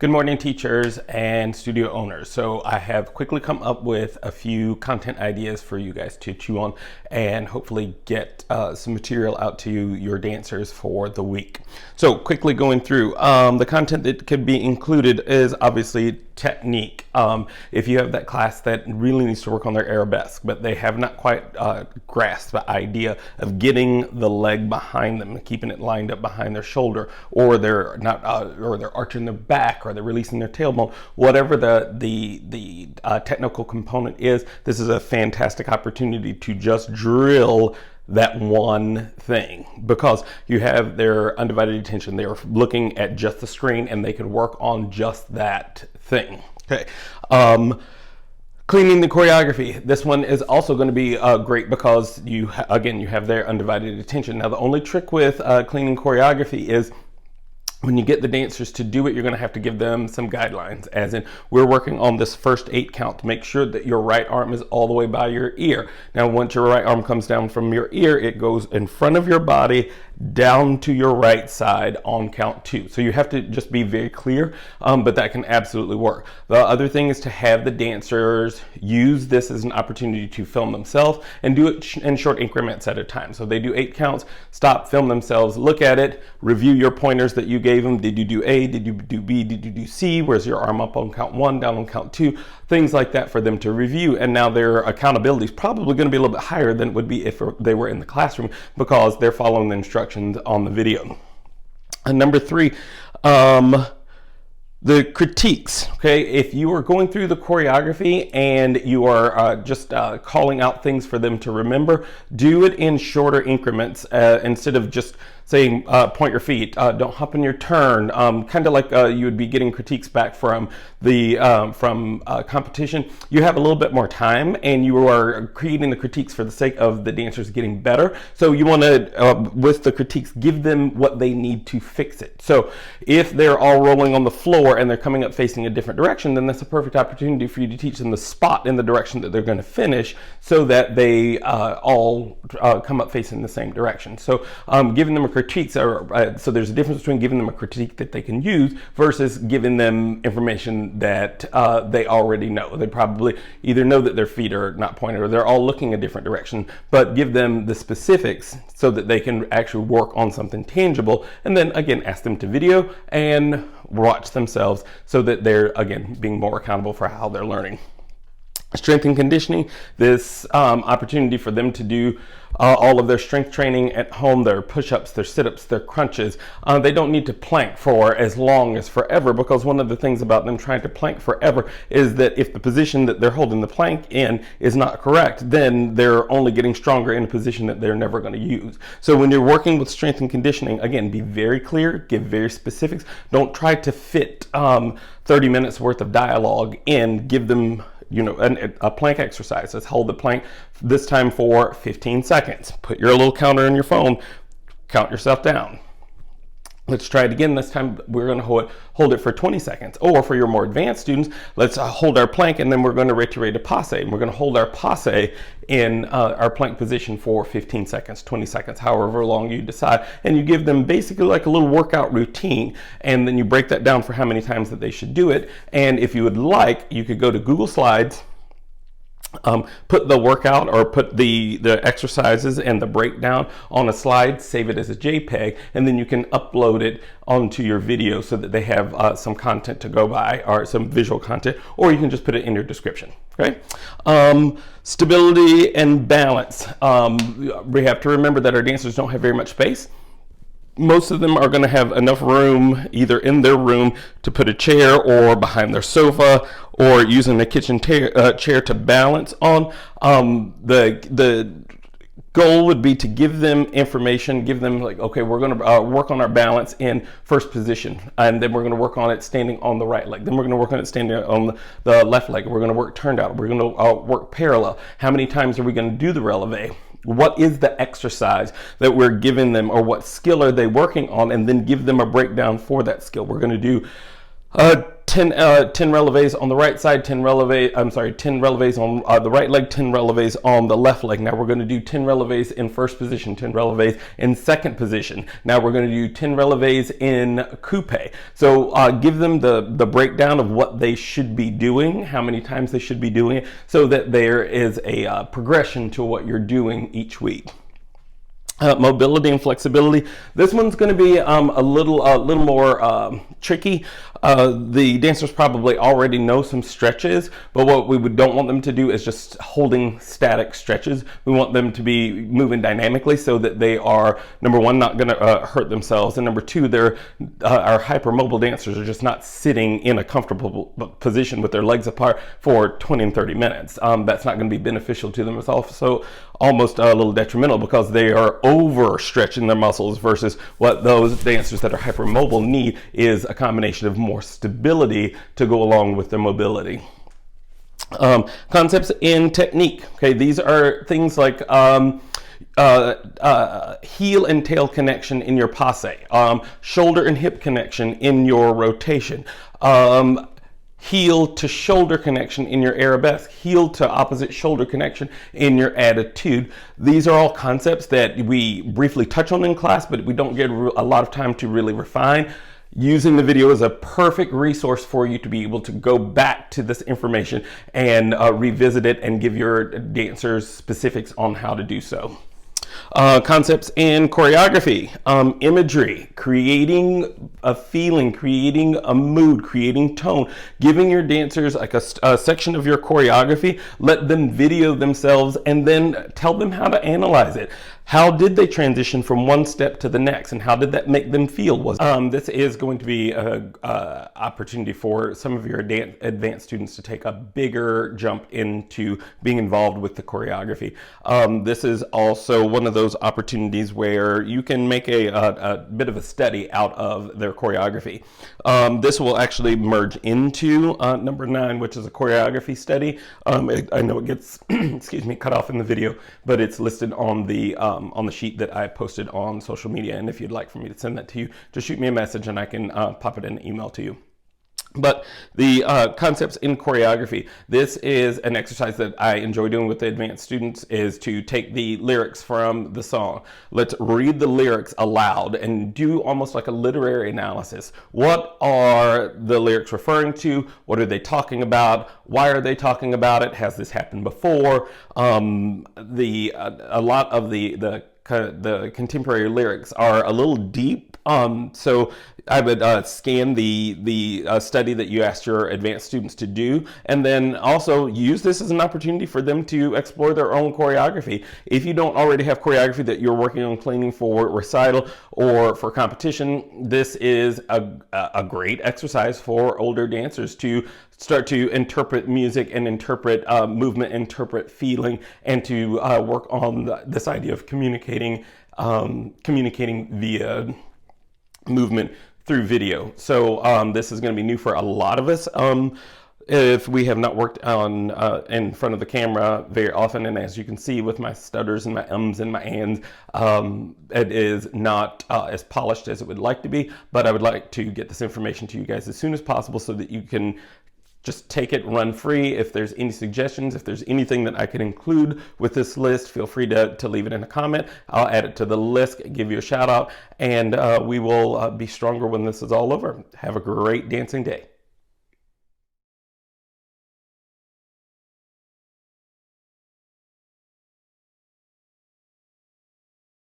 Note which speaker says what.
Speaker 1: Good morning, teachers and studio owners. So I have quickly come up with a few content ideas for you guys to chew on and hopefully get some material out to your dancers for the week. So quickly going through, the content that could be included is obviously technique. If you have that class that really needs to work on their arabesque, but they have not quite grasped the idea of getting the leg behind them, keeping it lined up behind their shoulder, or they're not, or they're arching their back, or they're releasing their tailbone, whatever the technical component is, this is a fantastic opportunity to just drill that one thing, because you have their undivided attention. They're looking at just the screen and they can work on just that thing. Okay. Cleaning the choreography. This one is also going to be great because you have their undivided attention. Now, the only trick with cleaning choreography is when you get the dancers to do it, you're going to have to give them some guidelines, as in, we're working on this first 8 count to make sure that your right arm is all the way by your ear. Now, once your right arm comes down from your ear, it goes in front of your body down to your right side on count 2. So you have to just be very clear, but that can absolutely work. The other thing is to have the dancers use this as an opportunity to film themselves and do it in short increments at a time. So they do 8 counts, stop, film themselves, look at it, review your pointers that you gave them. Did you do A? Did you do B? Did you do C? Where's your arm up on count 1, down on count 2? Things like that for them to review. And now their accountability is probably going to be a little bit higher than it would be if they were in the classroom, because they're following the instructions on the video. And number 3, the critiques. Okay, if you are going through the choreography and you are just calling out things for them to remember, do it in shorter increments instead of just saying point your feet, don't hop in your turn, kind of like you would be getting critiques back from the competition. You have a little bit more time and you are creating the critiques for the sake of the dancers getting better. So you want to, with the critiques, give them what they need to fix it. So if they're all rolling on the floor and they're coming up facing a different direction, then that's a perfect opportunity for you to teach them the spot in the direction that they're going to finish, so that they all come up facing the same direction. So giving them a critique, so there's a difference between giving them a critique that they can use versus giving them information that they already know. They probably either know that their feet are not pointed or they're all looking a different direction, but give them the specifics so that they can actually work on something tangible, and then again ask them to video and watch themselves so that they're again being more accountable for how they're learning. Strength and conditioning, this opportunity for them to do all of their strength training at home, their push-ups, their sit-ups, their crunches. They don't need to plank for as long as forever, because one of the things about them trying to plank forever is that if the position that they're holding the plank in is not correct, then they're only getting stronger in a position that they're never going to use. So when you're working with strength and conditioning, again, be very clear, give very specifics. Don't try to fit 30 minutes worth of dialogue in. Give them a plank exercise. Let's hold the plank this time for 15 seconds. Put your little counter on your phone, count yourself down. Let's try it again. This time we're going to hold it for 20 seconds. Or for your more advanced students, let's hold our plank and then we're going to retirate a passe. And we're going to hold our passe in our plank position for 15 seconds, 20 seconds, however long you decide. And you give them basically like a little workout routine. And then you break that down for how many times that they should do it. And if you would like, you could go to Google Slides, put the workout or put the exercises and the breakdown on a slide, save it as a JPEG, and then you can upload it onto your video so that they have some content to go by, or some visual content, or you can just put it in your description. Okay. Stability and balance. We have to remember that our dancers don't have very much space. Most of them are going to have enough room either in their room to put a chair or behind their sofa or using a kitchen chair to balance on. The goal would be to give them information, give them like, okay, we're going to work on our balance in first position, and then we're going to work on it standing on the right leg. Then we're going to work on it standing on the left leg. We're going to work turned out. We're going to work parallel. How many times are we going to do the releve? What is the exercise that we're giving them, or what skill are they working on, and then give them a breakdown for that skill. We're going to do 10 releves on the right side, 10 releves on the right leg, 10 releves on the left leg. Now we're going to do 10 releves in first position, 10 releves in second position. Now we're going to do 10 releves in coupe. So give them the breakdown of what they should be doing, how many times they should be doing it, so that there is a progression to what you're doing each week. Mobility and flexibility. This one's going to be a little more tricky. The dancers probably already know some stretches, but what we don't want them to do is just holding static stretches. We want them to be moving dynamically so that they are, number one, not going to hurt themselves, and number two, our hypermobile dancers are just not sitting in a comfortable position with their legs apart for 20 and 30 minutes. That's not going to be beneficial to them. It's also almost a little detrimental because they are overstretching their muscles, versus what those dancers that are hypermobile need is a combination of more stability to go along with their mobility. Concepts in technique. Okay, these are things like heel and tail connection in your passe, shoulder and hip connection in your rotation, heel to shoulder connection in your arabesque, heel to opposite shoulder connection in your attitude. These are all concepts that we briefly touch on in class, but we don't get a lot of time to really refine. Using the video is a perfect resource for you to be able to go back to this information and revisit it and give your dancers specifics on how to do so. Concepts in choreography, imagery, creating a feeling, creating a mood, creating tone, giving your dancers like a section of your choreography, let them video themselves and then tell them how to analyze it. How did they transition from one step to the next, and how did that make them feel? This is going to be an opportunity for some of your advanced students to take a bigger jump into being involved with the choreography. This is also one of those opportunities where you can make a bit of a study out of their choreography. This will actually merge into number 9, which is a choreography study. I know it gets excuse me, cut off in the video, but it's listed on the sheet that I posted on social media. And if you'd like for me to send that to you, just shoot me a message and I can pop it in an email to you. But the concepts in choreography, this is an exercise that I enjoy doing with the advanced students, is to take the lyrics from the song. Let's read the lyrics aloud and do almost like a literary analysis. What are the lyrics referring to? What are they talking about? Why are they talking about it? Has this happened before? A lot of the contemporary lyrics are a little deep. So I would scan the study that you asked your advanced students to do, and then also use this as an opportunity for them to explore their own choreography. If you don't already have choreography that you're working on cleaning for recital or for competition, this is a great exercise for older dancers to start to interpret music and interpret movement, interpret feeling, and to work on this idea of communicating via movement through video. So this is going to be new for a lot of us. If we have not worked on in front of the camera very often, and as you can see with my stutters and my ums and my ands, it is not as polished as it would like to be, but I would like to get this information to you guys as soon as possible so that you can just take it, run free. If there's any suggestions, if there's anything that I can include with this list, feel free to leave it in a comment. I'll add it to the list, give you a shout out, and we will be stronger when this is all over. Have a great dancing day.